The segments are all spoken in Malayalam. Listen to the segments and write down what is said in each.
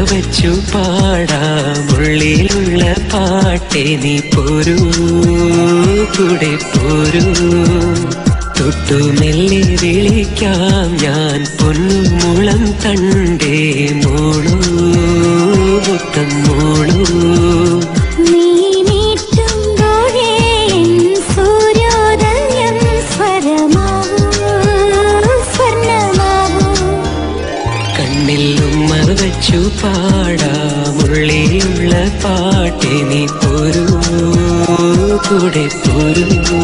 വെച്ചു പാടാം ഉള്ളിലുള്ള പാട്ടെ നീ പോരൂ കൂടെ പോരൂ തൊട്ടു മെല്ലെ വിളിക്കാം ഞാൻ പൊന്നുമുളം തണ്ടേ മോളൂ മുത്തം മോളൂ വെച്ചു പാടാം ഉള്ളിലുള്ള പാട്ടെ നീ പോരൂ കൂടെ പോരൂ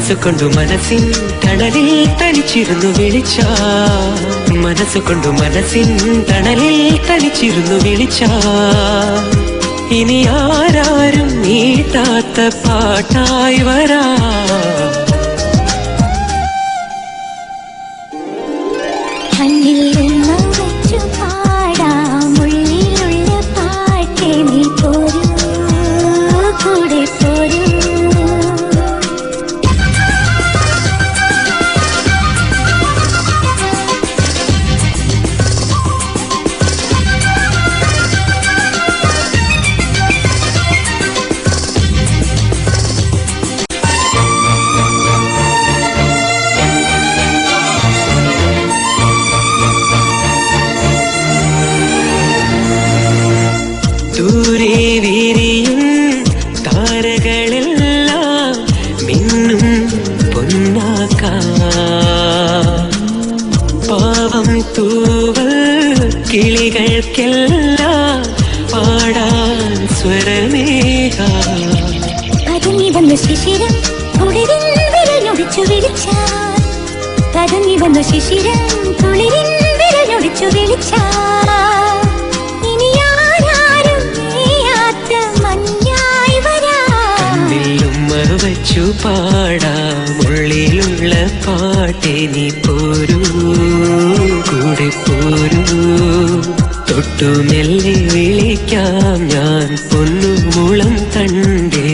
മനസ്സുകൊണ്ടു മനസ്സിൻ തണലിൽ തനിച്ചിരുന്നു വിളിച്ച മനസ്സുകൊണ്ടു മനസ്സിൻ തണലിൽ തനിച്ചിരുന്നു വിളിച്ച ഇനി ആരാരും നീട്ടാത്ത പാട്ടായി വരാ ദൂരെ വിരിയും താരകളെല്ലാം മിന്നും പൊന്നാക്കാം പാവം തൂവൽ കിളികൾക്കെല്ലാം പാടാൻ സ്വരമേകാം പതുങ്ങി വന്ന ശിശിരം കുളിരിൻ വിരലൊടിച്ചു വിളിച്ചാൽ പതുങ്ങി വന്ന ശിശിരം കുളിരിൻ വിരലൊടിച്ചു വിളിച്ചാൽ വെച്ചു പാടാം ഉള്ളിലുള്ള പാട്ടെ നീ പോരൂ കൂടെ പോരൂ തൊട്ടു മെല്ലെ വിളിക്കാം ഞാൻ പൊന്നുമുളം തണ്ടേ